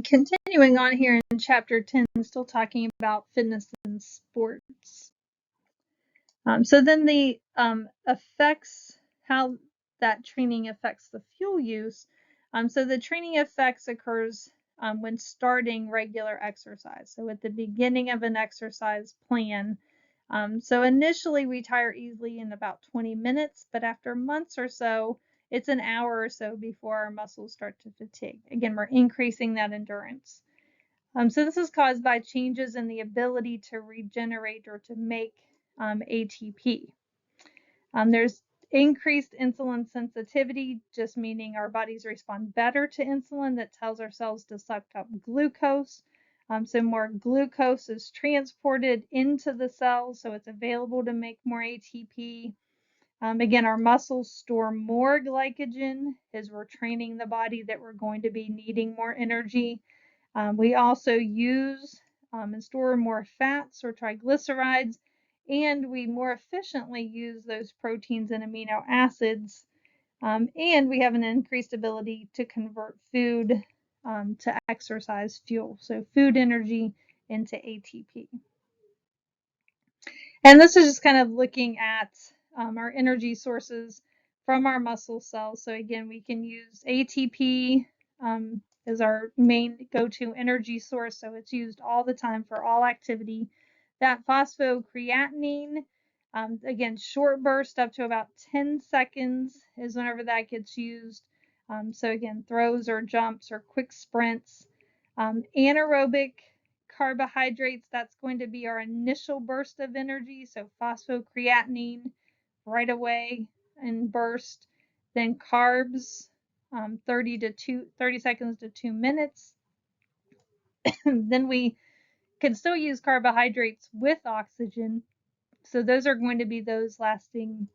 Continuing on here in chapter 10, still talking about fitness and sports. So then the effects, how that training affects the fuel use. So the training effects occurs when starting regular exercise. So at the beginning of an exercise plan. So initially we tire easily in about 20 minutes, but after months or so, it's an hour or so before our muscles start to fatigue. Again, we're increasing that endurance. So this is caused by changes in the ability to regenerate or to make ATP. There's increased insulin sensitivity, just meaning our bodies respond better to insulin that tells our cells to suck up glucose. So more glucose is transported into the cells, so it's available to make more ATP. Again, our muscles store more glycogen as we're training the body that we're going to be needing more energy. We also use and store more fats or triglycerides, and we more efficiently use those proteins and amino acids, and we have an increased ability to convert food to exercise fuel, so food energy into ATP. And this is just kind of looking at our energy sources from our muscle cells. So again, we can use ATP as our main go-to energy source, so it's used all the time for all activity. That phosphocreatinine, again, short burst up to about 10 seconds is whenever that gets used. So again, throws or jumps or quick sprints. Anaerobic carbohydrates, that's going to be our initial burst of energy. So phosphocreatinine right away in burst. Then carbs, 30 seconds to 2 minutes. Then we can still use carbohydrates with oxygen. So those are going to be those lasting,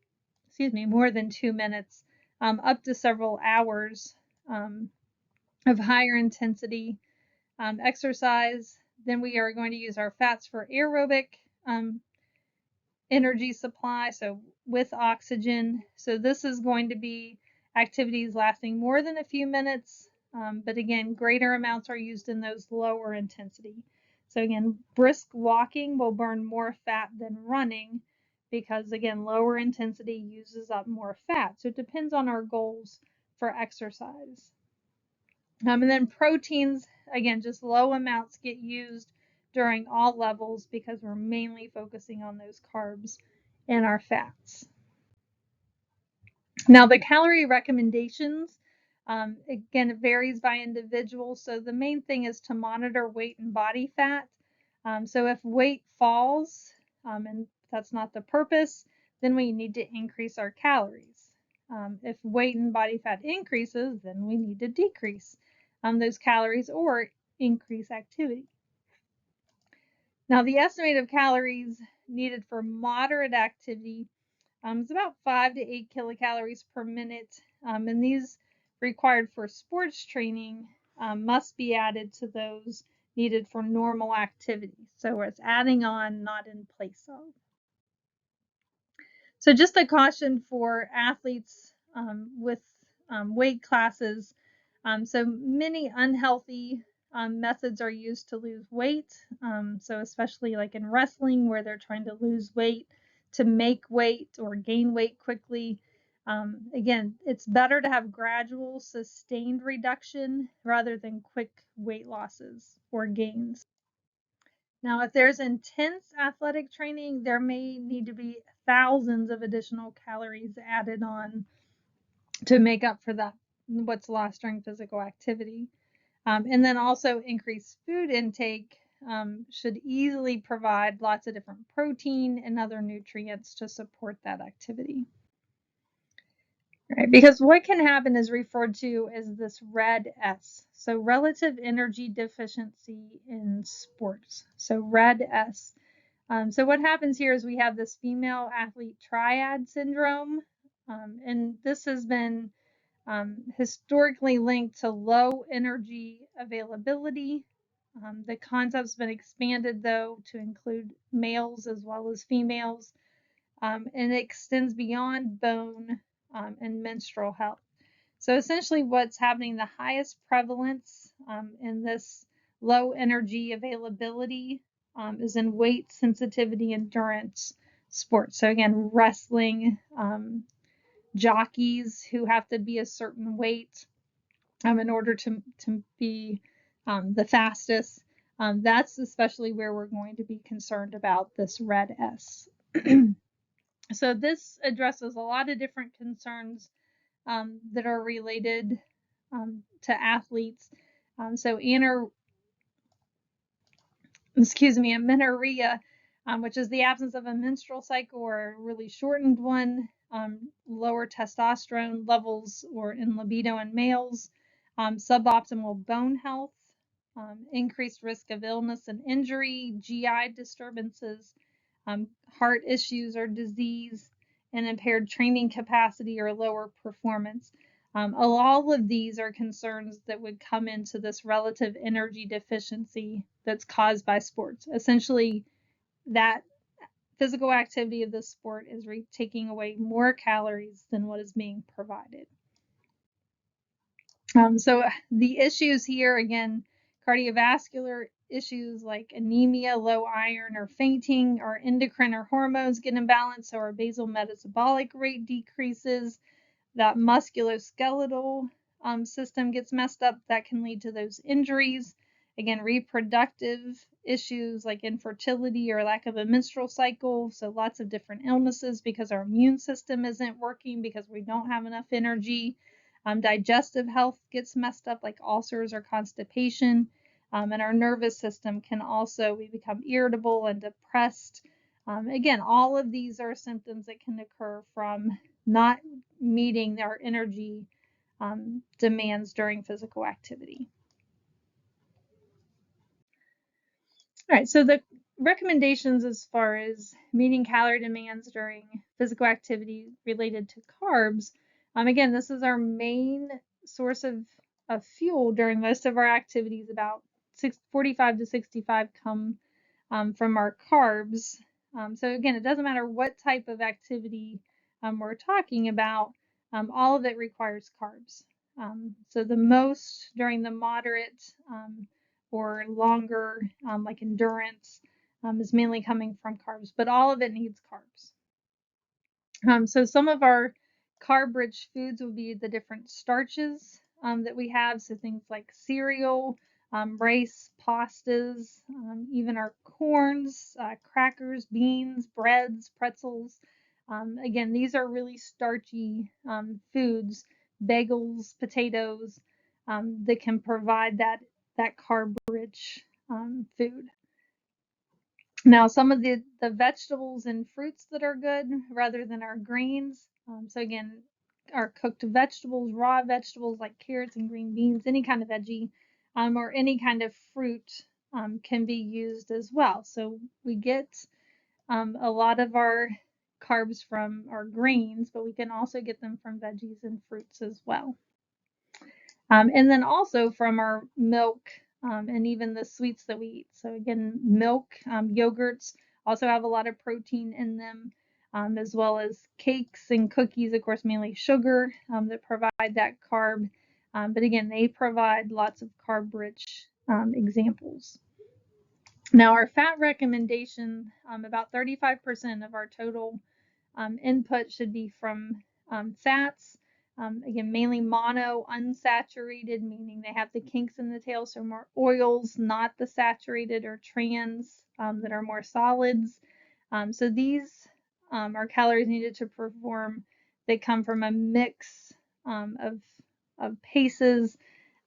more than 2 minutes, up to several hours of higher intensity exercise. Then we are going to use our fats for aerobic energy supply, so with oxygen. So this is going to be activities lasting more than a few minutes, but again, greater amounts are used in those lower intensity. So again, brisk walking will burn more fat than running because, again, lower intensity uses up more fat. So it depends on our goals for exercise. And then proteins, again, just low amounts get used during all levels because we're mainly focusing on those carbs and our fats. Now, the calorie recommendations, again, it varies by individual. So the main thing is to monitor weight and body fat. So if weight falls, and that's not the purpose, then we need to increase our calories. If weight and body fat increases, then we need to decrease those calories or increase activity. Now, the estimated calories needed for moderate activity is about 5 to 8 kilocalories per minute, and these required for sports training must be added to those needed for normal activity. So it's adding on, not in place of. So just a caution for athletes with weight classes. So many unhealthy methods are used to lose weight. So especially like in wrestling where they're trying to lose weight to make weight or gain weight quickly. Again, it's better to have gradual, sustained reduction rather than quick weight losses or gains. Now, if there's intense athletic training, there may need to be thousands of additional calories added on to make up for that what's lost during physical activity. And then also increased food intake should easily provide lots of different protein and other nutrients to support that activity. Right, because what can happen is referred to as this RED-S, so relative energy deficiency in sports. So RED-S. So what happens here is we have this female athlete triad syndrome, and this has been historically linked to low energy availability. The concept's been expanded, though, to include males as well as females, and it extends beyond bone and menstrual health. So essentially what's happening, the highest prevalence in this low energy availability is in weight sensitivity endurance sports. So again, wrestling, jockeys who have to be a certain weight in order to be the fastest. That's especially where we're going to be concerned about this red S. So this addresses a lot of different concerns that are related to athletes. So amenorrhea, which is the absence of a menstrual cycle or a really shortened one, lower testosterone levels or in libido in males, suboptimal bone health, increased risk of illness and injury, GI disturbances, heart issues or disease, and impaired training capacity or lower performance. All of these are concerns that would come into this relative energy deficiency that's caused by sports. Essentially, that physical activity of the sport is taking away more calories than what is being provided. So the issues here, again, cardiovascular issues like anemia, low iron, or fainting, or endocrine or hormones get imbalanced, so our basal metabolic rate decreases, that musculoskeletal system gets messed up, that can lead to those injuries. Again, reproductive issues like infertility or lack of a menstrual cycle, so lots of different illnesses because our immune system isn't working because we don't have enough energy. Digestive health gets messed up like ulcers or constipation, and our nervous system can also, we become irritable and depressed. Again, all of these are symptoms that can occur from not meeting our energy demands during physical activity. All right, so the recommendations as far as meeting calorie demands during physical activity related to carbs, again, this is our main source of fuel during most of our activities. About 45 to 65 come from our carbs. So again, it doesn't matter what type of activity we're talking about, all of it requires carbs. So the most during the moderate or longer, like endurance, is mainly coming from carbs, but all of it needs carbs. So some of our carb-rich foods will be the different starches that we have. So things like cereal, rice, pastas, even our corns, crackers, beans, breads, pretzels. Again, these are really starchy foods, bagels, potatoes, that can provide that carb-rich food. Now, some of the vegetables and fruits that are good rather than our greens. So again, our cooked vegetables, raw vegetables like carrots and green beans, any kind of veggie, or any kind of fruit can be used as well. So we get a lot of our carbs from our greens, but we can also get them from veggies and fruits as well. And then also from our milk and even the sweets that we eat. So again, milk, yogurts also have a lot of protein in them, as well as cakes and cookies, of course, mainly sugar that provide that carb. But again, they provide lots of carb-rich examples. Now, our fat recommendation, about 35% of our total input should be from fats. Again, mainly mono unsaturated, meaning they have the kinks in the tail, so more oils, not the saturated or trans that are more solids. So these are calories needed to perform. They come from a mix of paces,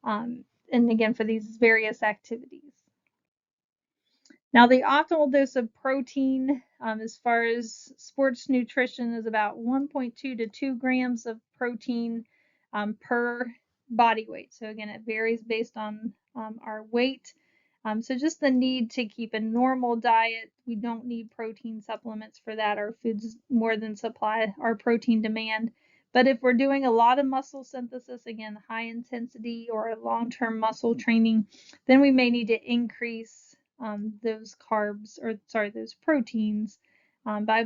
and again, for these various activities. Now, the optimal dose of protein, as far as sports nutrition, is about 1.2 to 2 grams of protein per body weight. So again, it varies based on our weight. So just the need to keep a normal diet. We don't need protein supplements for that. Our foods more than supply our protein demand. But if we're doing a lot of muscle synthesis, again, high intensity or long-term muscle training, then we may need to increase those carbs, or sorry, those proteins by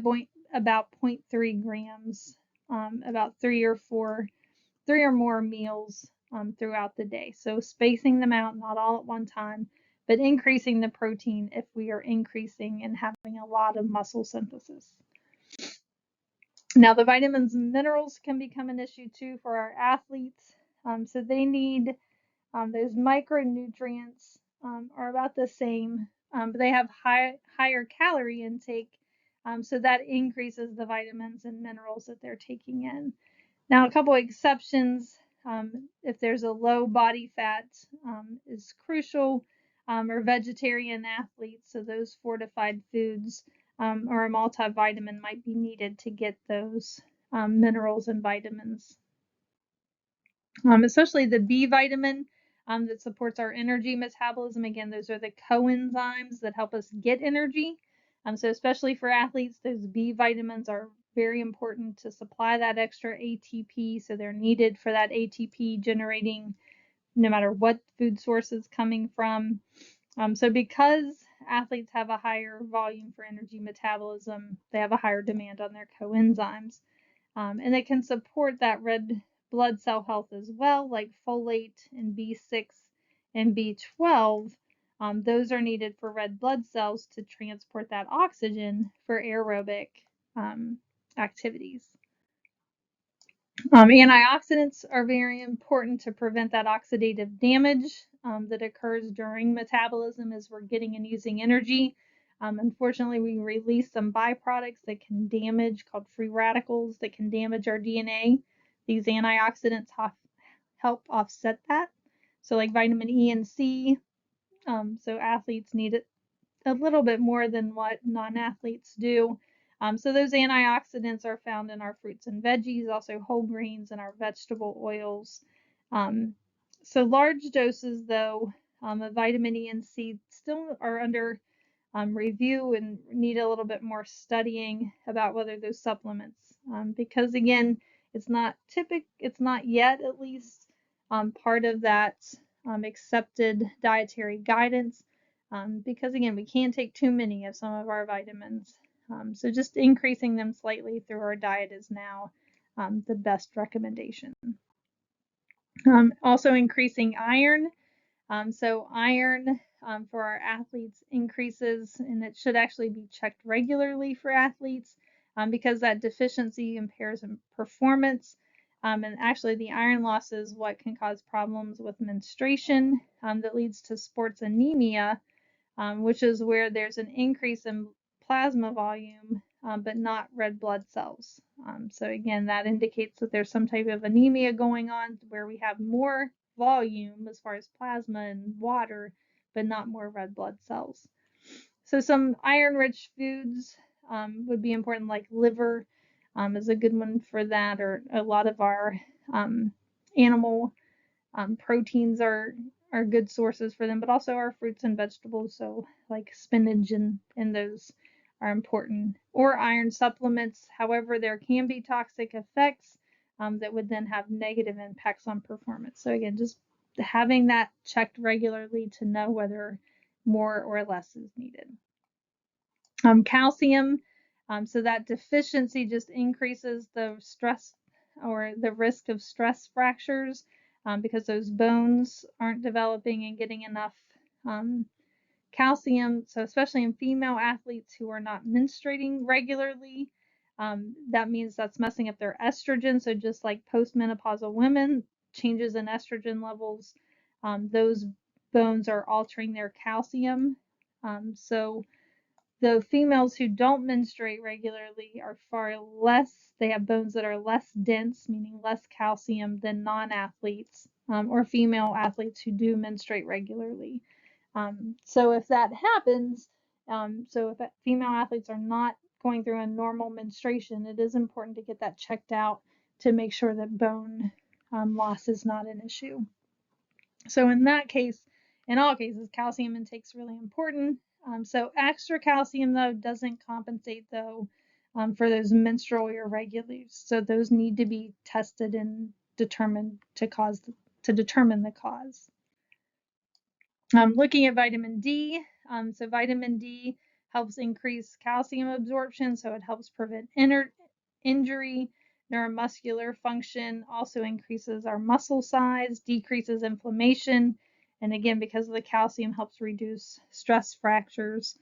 about 0.3 grams, about 3 or 4 or more meals throughout the day. So spacing them out, not all at one time, but increasing the protein if we are increasing and having a lot of muscle synthesis. Now, the vitamins and minerals can become an issue too for our athletes. So they need those micronutrients are about the same, but they have higher calorie intake. So that increases the vitamins and minerals that they're taking in. Now, a couple exceptions, if there's a low body fat is crucial, or vegetarian athletes, so those fortified foods or a multivitamin might be needed to get those minerals and vitamins. Especially the B vitamin that supports our energy metabolism. Again, those are the coenzymes that help us get energy. So especially for athletes, those B vitamins are very important to supply that extra ATP. So they're needed for that ATP generating no matter what food source is coming from. So because athletes have a higher volume for energy metabolism, they have a higher demand on their coenzymes. And it can support that red blood cell health as well, like folate and B6 and B12. Those are needed for red blood cells to transport that oxygen for aerobic activities. Antioxidants are very important to prevent that oxidative damage that occurs during metabolism as we're getting and using energy. Unfortunately, we release some byproducts that can damage, called free radicals, that can damage our DNA. These antioxidants help offset that. So like vitamin E and C, so athletes need it a little bit more than what non-athletes do. So those antioxidants are found in our fruits and veggies, also whole grains and our vegetable oils. So large doses, though, of vitamin E and C still are under review and need a little bit more studying about whether those supplements, because again, it's not yet at least part of that accepted dietary guidance, because again, we can't take too many of some of our vitamins. So just increasing them slightly through our diet is now the best recommendation. Also increasing iron. So iron for our athletes increases, and it should actually be checked regularly for athletes because that deficiency impairs performance. And actually the iron loss is what can cause problems with menstruation that leads to sports anemia, which is where there's an increase in plasma volume, but not red blood cells. So again, that indicates that there's some type of anemia going on where we have more volume as far as plasma and water, but not more red blood cells. So some iron-rich foods would be important, like liver is a good one for that, or a lot of our animal proteins are good sources for them, but also our fruits and vegetables, so like spinach and those are important. Or iron supplements. However, there can be toxic effects that would then have negative impacts on performance. So again, just having that checked regularly to know whether more or less is needed. Calcium. So that deficiency just increases the stress or the risk of stress fractures because those bones aren't developing and getting enough calcium. So especially in female athletes who are not menstruating regularly, that means that's messing up their estrogen. So just like postmenopausal women, changes in estrogen levels, those bones are altering their calcium. So the females who don't menstruate regularly are far less, they have bones that are less dense, meaning less calcium, than non-athletes or female athletes who do menstruate regularly. So if that happens, so if female athletes are not going through a normal menstruation, it is important to get that checked out to make sure that bone loss is not an issue. So in that case, in all cases, calcium intake is really important. So extra calcium, though, doesn't compensate, though, for those menstrual irregularities. So those need to be tested and determined to determine the cause. Looking at vitamin D. So vitamin D helps increase calcium absorption, so it helps prevent injury. neuromuscular function, also increases our muscle size, decreases inflammation, and again, because of the calcium, helps reduce stress fractures.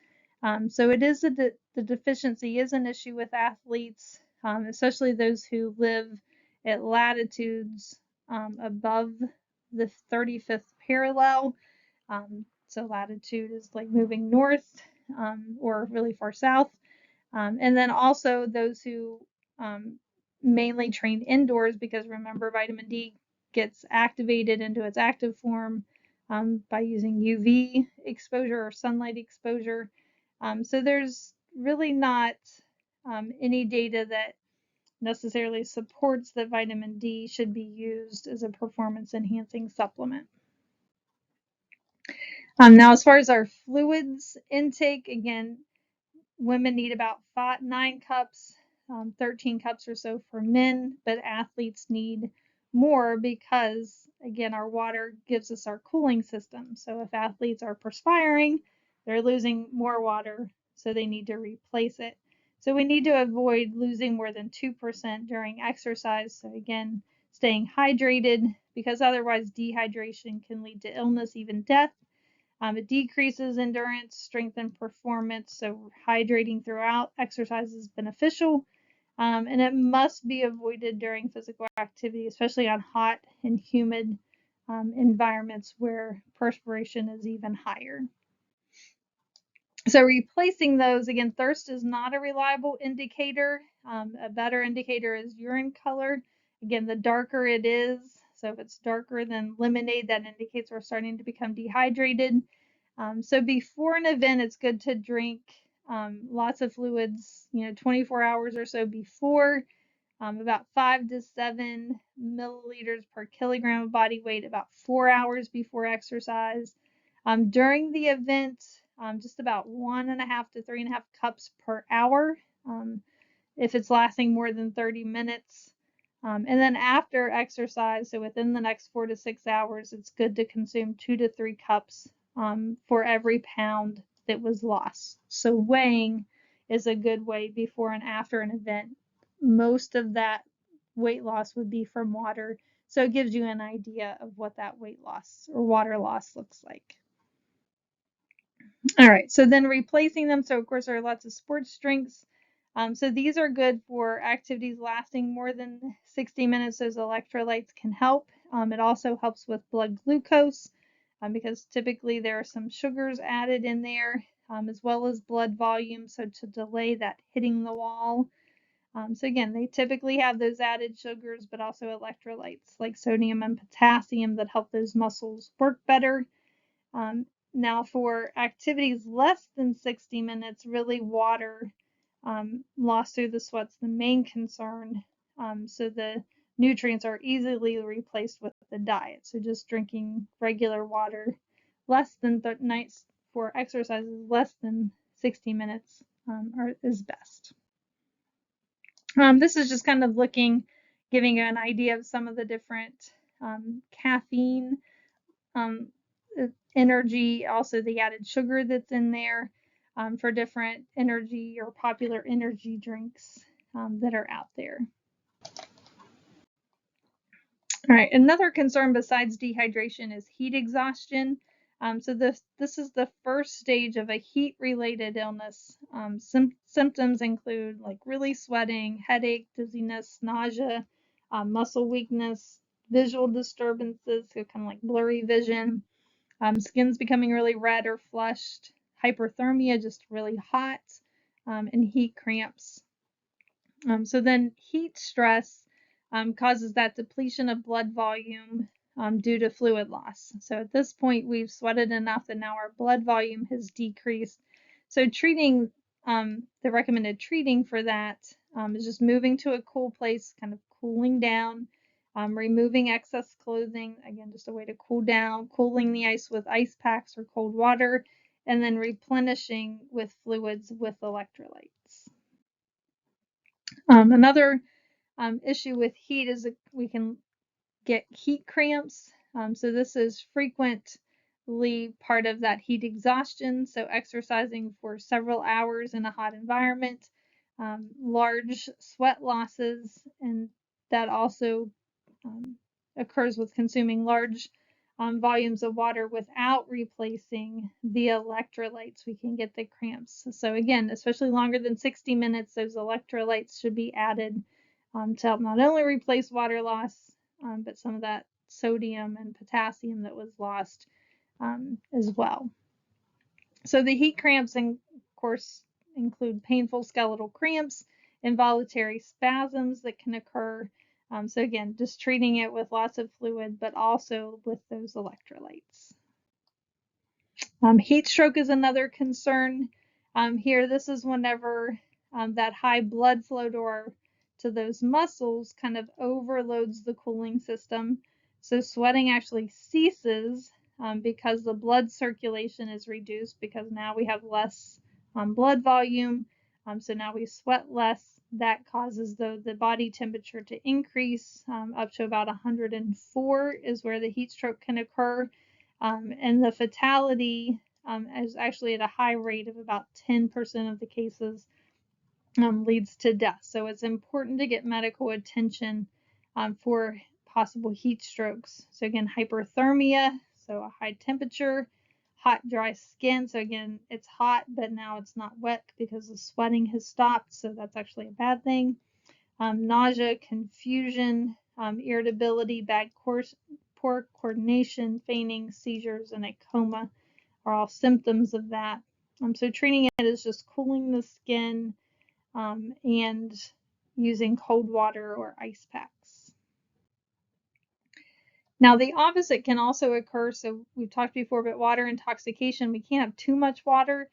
So it is the deficiency is an issue with athletes, especially those who live at latitudes above the 35th parallel. So latitude is like moving north or really far south. And then also those who mainly train indoors, because remember, vitamin D gets activated into its active form by using UV exposure or sunlight exposure. So there's really not any data that necessarily supports that vitamin D should be used as a performance enhancing supplement. Now, as far as our fluids intake, again, women need about 9 cups, 13 cups or so for men, but athletes need more because, again, our water gives us our cooling system. So if athletes are perspiring, they're losing more water, so they need to replace it. So we need to avoid losing more than 2% during exercise. So again, staying hydrated, because otherwise dehydration can lead to illness, even death. It decreases endurance, strength, and performance, so hydrating throughout exercise is beneficial. And it must be avoided during physical activity, especially on hot and humid environments where perspiration is even higher. So replacing those, again, thirst is not a reliable indicator. A better indicator is urine color. Again, the darker it is, so if it's darker than lemonade, that indicates we're starting to become dehydrated. So before an event, it's good to drink lots of fluids, 24 hours or so before, about 5 to 7 milliliters per kilogram of body weight about 4 hours before exercise. During the event, just about 1.5 to 3.5 cups per hour if it's lasting more than 30 minutes. And then after exercise, so within the next 4 to 6 hours, it's good to consume 2 to 3 cups for every pound that was lost. So weighing is a good way before and after an event. Most of that weight loss would be from water, so it gives you an idea of what that weight loss or water loss looks like. All right, so then replacing them. So of course there are lots of sports drinks. So these are good for activities lasting more than 60 minutes. Those electrolytes can help. It also helps with blood glucose because typically there are some sugars added in there as well as blood volume. So to delay that hitting the wall. So again, they typically have those added sugars, but also electrolytes like sodium and potassium that help those muscles work better. Now for activities less than 60 minutes, really water lost through the sweat's the main concern. So the nutrients are easily replaced with the diet. So just drinking regular water less than nights for exercises less than 60 minutes is best. This is just kind of giving an idea of some of the different caffeine energy, also the added sugar that's in there for different energy or popular energy drinks that are out there. All right, another concern besides dehydration is heat exhaustion. So this is the first stage of a heat-related illness. Symptoms include like really sweating, headache, dizziness, nausea, muscle weakness, visual disturbances, so kind of like blurry vision, skin's becoming really red or flushed, hyperthermia, just really hot, and heat cramps. So then heat stress causes that depletion of blood volume due to fluid loss. So at this point, we've sweated enough that now our blood volume has decreased. So treating, the recommended treating for that is just moving to a cool place, kind of cooling down, removing excess clothing, again, just a way to cool down, cooling the ice with ice packs or cold water, and then replenishing with fluids with electrolytes. Another issue with heat is that we can get heat cramps. So this is frequently part of that heat exhaustion. So exercising for several hours in a hot environment large sweat losses, and that also occurs with consuming large volumes of water without replacing the electrolytes. We can get the cramps. So again, especially longer than 60 minutes, those electrolytes should be added to help not only replace water loss, but some of that sodium and potassium that was lost as well. So the heat cramps, of course, include painful skeletal cramps, involuntary spasms that can occur. So again, just treating it with lots of fluid, but also with those electrolytes. Heat stroke is another concern. Here, this is whenever that high blood flow to those muscles kind of overloads the cooling system. So sweating actually ceases because the blood circulation is reduced, because now we have less blood volume. So now we sweat less. That causes the body temperature to increase up to about 104 is where the heat stroke can occur. And the fatality is actually at a high rate of about 10% of the cases leads to death. So it's important to get medical attention for possible heat strokes. So again, hyperthermia, so a high temperature, hot, dry skin. So again, it's hot, but now it's not wet because the sweating has stopped. So that's actually a bad thing. Nausea, confusion, irritability, poor coordination, fainting, seizures, and a coma are all symptoms of that. So treating it is just cooling the skin and using cold water or ice packs. Now the opposite can also occur. So we've talked before about water intoxication. We can't have too much water.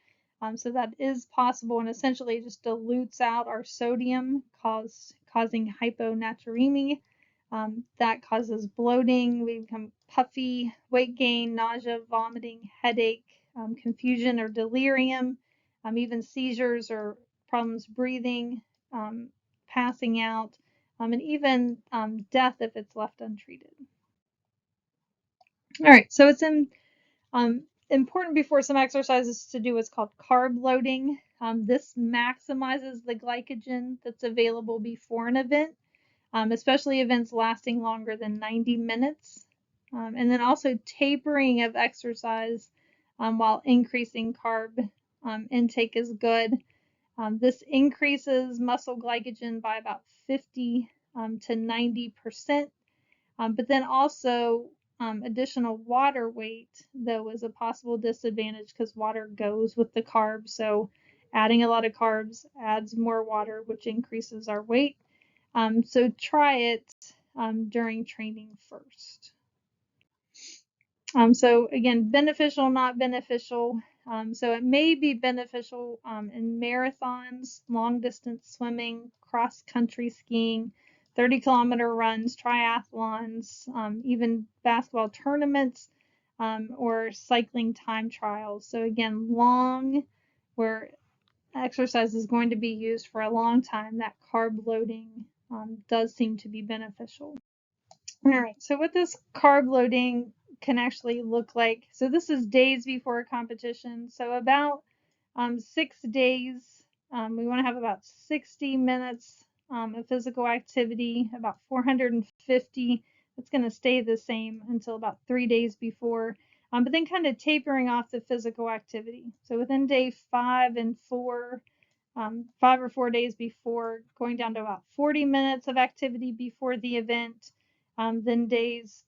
So that is possible, and essentially it just dilutes out our sodium, causing hyponatremia. That causes bloating. We become puffy, weight gain, nausea, vomiting, headache, confusion or delirium, even seizures or problems breathing, passing out, and even death if it's left untreated. All right, so it's important before some exercises to do what's called carb loading. This maximizes the glycogen that's available before an event, especially events lasting longer than 90 minutes. And then also tapering of exercise while increasing carb intake is good. This increases muscle glycogen by about 50 to 90%. But then also additional water weight, though, is a possible disadvantage because water goes with the carbs. So adding a lot of carbs adds more water, which increases our weight. So try it during training first. So again, beneficial, not beneficial. So it may be beneficial in marathons, long distance swimming, cross country skiing, 30-kilometer runs, triathlons, even basketball tournaments, or cycling time trials. So again, long, where exercise is going to be used for a long time, that carb loading does seem to be beneficial. All right, so what this carb loading can actually look like. So this is days before a competition. So about 6 days, we want to have about 60 minutes of physical activity, about 450. It's going to stay the same until about 3 days before, but then kind of tapering off the physical activity. So within day 5 and 4, 5 or 4 days before, going down to about 40 minutes of activity before the event. Then days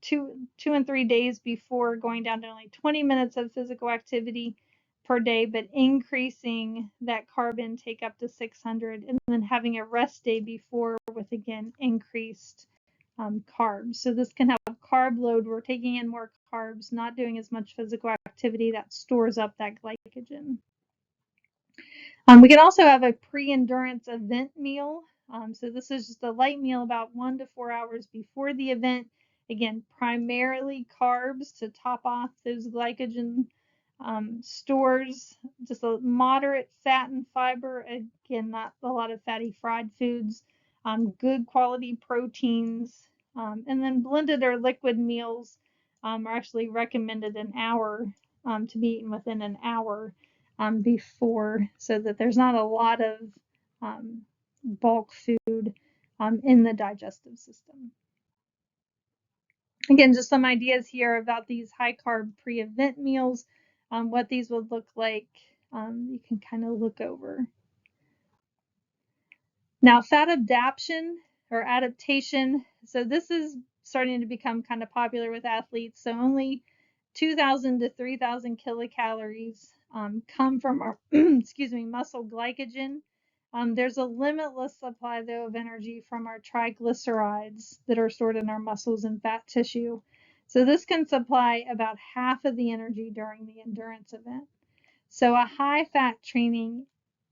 2 and 3 days before, going down to only 20 minutes of physical activity per day, but increasing that carb intake up to 600, and then having a rest day before with, again, increased carbs. So this can have carb load. We're taking in more carbs, not doing as much physical activity that stores up that glycogen. We can also have a pre-endurance event meal. So this is just a light meal about 1 to 4 hours before the event. Again, primarily carbs to top off those glycogen stores, just a moderate fat and fiber. Again, not a lot of fatty fried foods, good quality proteins, and then blended or liquid meals are actually recommended an hour to be eaten within an hour before, so that there's not a lot of bulk food in the digestive system. Again, just some ideas here about these high carb pre-event meals, what these would look like. You can kind of look over. Now, fat adaptation or adaptation. So this is starting to become kind of popular with athletes. So only 2,000 to 3,000 kilocalories come from our excuse me, muscle glycogen. There's a limitless supply, though, of energy from our triglycerides that are stored in our muscles and fat tissue. So this can supply about half of the energy during the endurance event. So a high fat training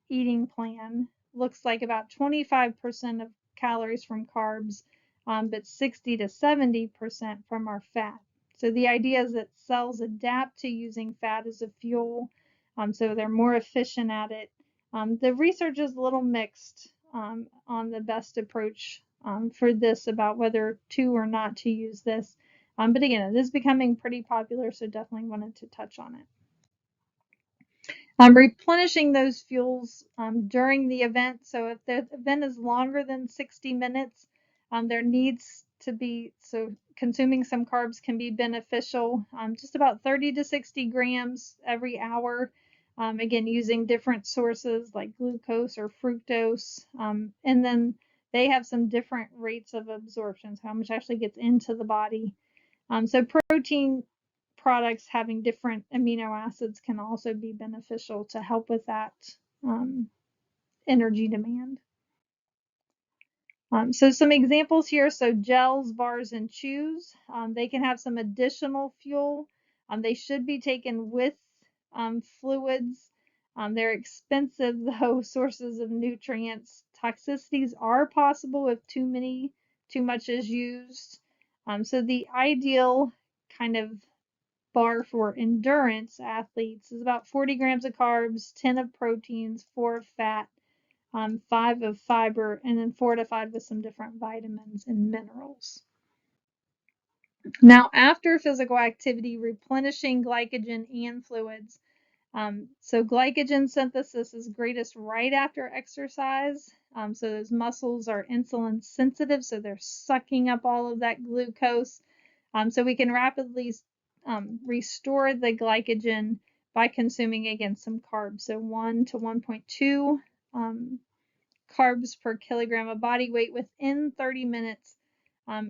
eating plan looks like about 25% of calories from carbs, but 60 to 70% from our fat. So the idea is that cells adapt to using fat as a fuel, so they're more efficient at it. The research is a little mixed on the best approach for this, about whether to or not to use this. But again, it is becoming pretty popular, so definitely wanted to touch on it. Replenishing those fuels during the event. So if the event is longer than 60 minutes, there needs to be, so consuming some carbs can be beneficial, just about 30 to 60 grams every hour. Again, using different sources like glucose or fructose. And then they have some different rates of absorption, so how much actually gets into the body. So protein products having different amino acids can also be beneficial to help with that energy demand. So some examples here. So gels, bars, and chews, they can have some additional fuel. They should be taken with fluids. They're expensive, though, sources of nutrients. Toxicities are possible if too much is used. So the ideal kind of bar for endurance athletes is about 40 grams of carbs, 10 of proteins, 4 of fat, 5 of fiber, and then fortified with some different vitamins and minerals. Now, after physical activity, replenishing glycogen and fluids. So glycogen synthesis is greatest right after exercise. So those muscles are insulin sensitive, so they're sucking up all of that glucose. So we can rapidly restore the glycogen by consuming, again, some carbs. So 1 to 1.2 carbs per kilogram of body weight within 30 minutes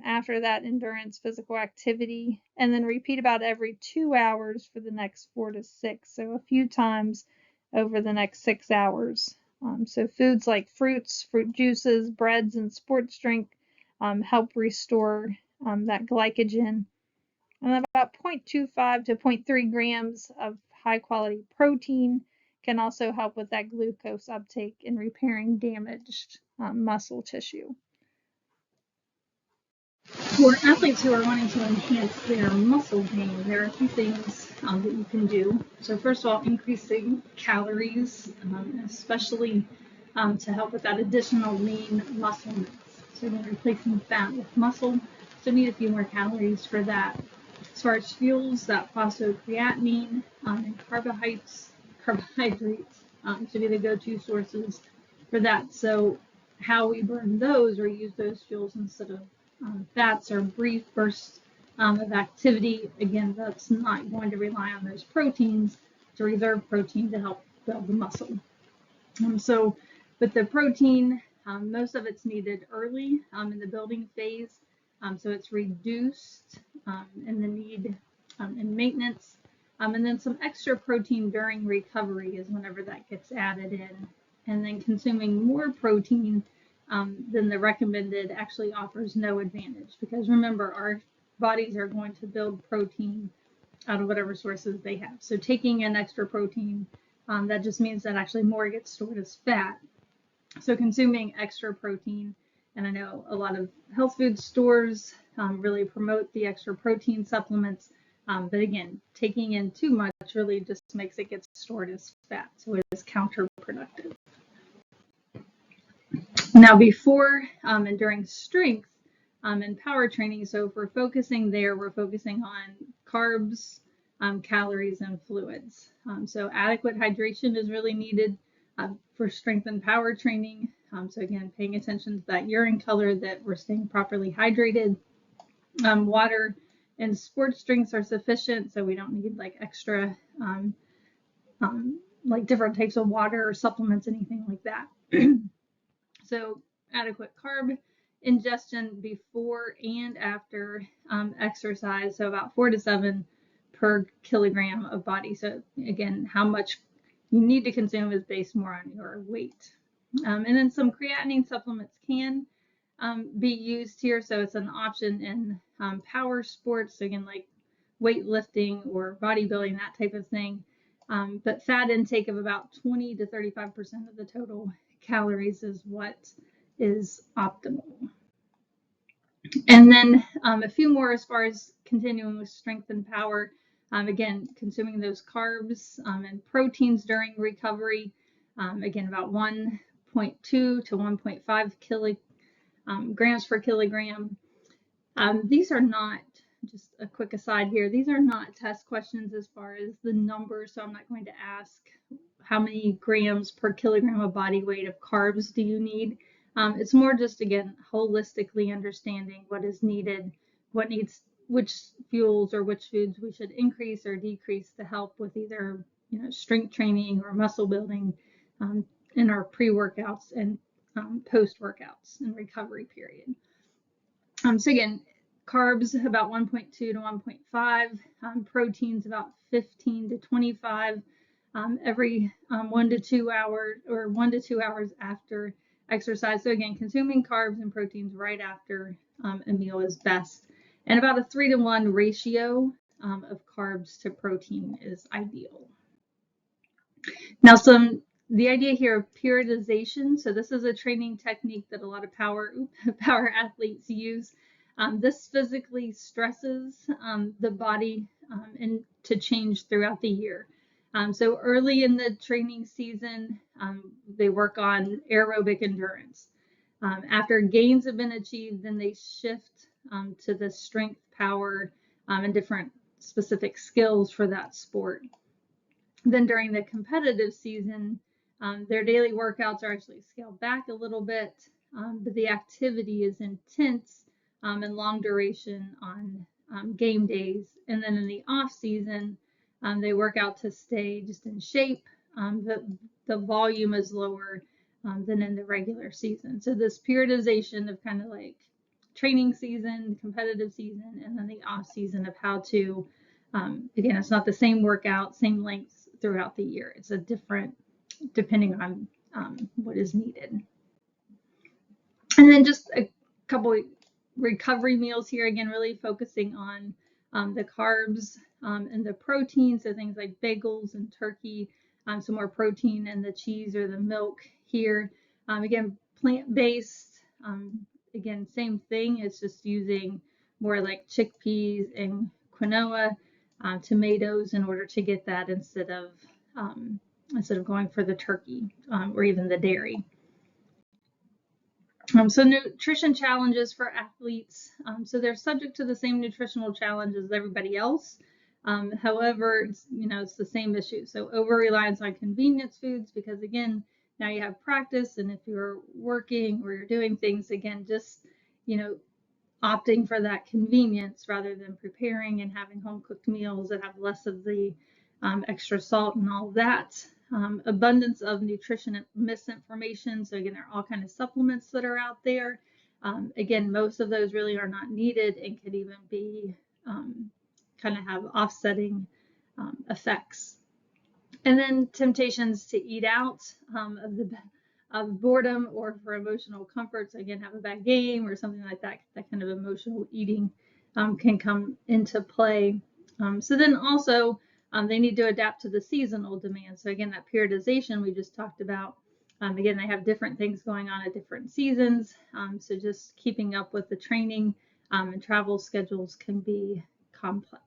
after that endurance physical activity, and then repeat about every 2 hours for the next 4 to 6. So a few times over the next 6 hours. So foods like fruits, fruit juices, breads, and sports drink help restore that glycogen. And about 0.25 to 0.3 grams of high quality protein can also help with that glucose uptake in repairing damaged muscle tissue. For athletes who are wanting to enhance their muscle gain, there are a few things that you can do. So first of all, increasing calories, especially to help with that additional lean muscle mass. So then replacing fat with muscle, so need a few more calories for that. As far as fuels, that phosphocreatinine and carbohydrates should be the go-to sources for that. So how we burn those or use those fuels instead of fats or brief bursts of activity. Again, that's not going to rely on those proteins to reserve protein to help build the muscle. So with the protein, most of it's needed early in the building phase. So it's reduced in the need in maintenance. And then some extra protein during recovery is whenever that gets added in. And then consuming more protein than the recommended actually offers no advantage, because remember, our bodies are going to build protein out of whatever sources they have. So taking in extra protein, that just means that actually more gets stored as fat. So consuming extra protein, and I know a lot of health food stores really promote the extra protein supplements, but again, taking in too much really just makes it get stored as fat, so it is counterproductive. Now, before and during strength and power training, so if we're focusing there, we're focusing on carbs, calories and fluids. So adequate hydration is really needed for strength and power training. So again, paying attention to that urine color, that we're staying properly hydrated. Water and sports drinks are sufficient, so we don't need like extra like different types of water or supplements, anything like that. So adequate carb ingestion before and after exercise, so about 4 to 7 per kilogram of body. So again, how much you need to consume is based more on your weight. And then some creatinine supplements can be used here, so it's an option in power sports, so again, like weightlifting or bodybuilding, that type of thing. But fat intake of about 20 to 35% of the total calories is what is optimal. And then a few more as far as continuing with strength and power. Again, consuming those carbs and proteins during recovery. Again, about 1.2 to 1.5 grams per kilogram. These are not, just a quick aside here, these are not test questions as far as the numbers, so I'm not going to ask how many grams per kilogram of body weight of carbs do you need. It's more just, again, holistically understanding what is needed, what needs, which fuels or which foods we should increase or decrease to help with either strength training or muscle building in our pre-workouts and post-workouts and recovery period. So again, carbs about 1.2 to 1.5, proteins about 15 to 25 every 1 to 2 hours or 1 to 2 hours after exercise. So again, consuming carbs and proteins right after a meal is best. And about a 3 to 1 ratio of carbs to protein is ideal. Now, the idea here of periodization. So this is a training technique that a lot of power athletes use. This physically stresses the body and to change throughout the year. So early in the training season, they work on aerobic endurance. After gains have been achieved, then they shift to the strength, power, and different specific skills for that sport. Then during the competitive season, their daily workouts are actually scaled back a little bit, but the activity is intense and long duration on game days. And then in the off season, they work out to stay just in shape. The volume is lower than in the regular season. So this periodization of kind of like training season, competitive season, and then the off season of how to, again, it's not the same workout, same lengths throughout the year. It's a different, depending on what is needed. And then just a couple recovery meals here, again, really focusing on the carbs and the protein, so things like bagels and turkey, some more protein in the cheese or the milk here. Again, plant-based, again, same thing, it's just using more like chickpeas and quinoa, tomatoes in order to get that instead of going for the turkey or even the dairy. So nutrition challenges for athletes. So they're subject to the same nutritional challenges as everybody else. However, it's the same issue. So over-reliance on convenience foods, because again, now you have practice, and if you're working or you're doing things, again, just, opting for that convenience rather than preparing and having home-cooked meals that have less of the extra salt and all that. Abundance of nutrition misinformation. So again, there are all kinds of supplements that are out there. Again, most of those really are not needed and could even be kind of have offsetting effects. And then temptations to eat out of boredom or for emotional comfort. So again, have a bad game or something like that. That kind of emotional eating can come into play. So then also, they need to adapt to the seasonal demand. So again, that periodization we just talked about. Again, they have different things going on at different seasons. So just keeping up with the training and travel schedules can be complex.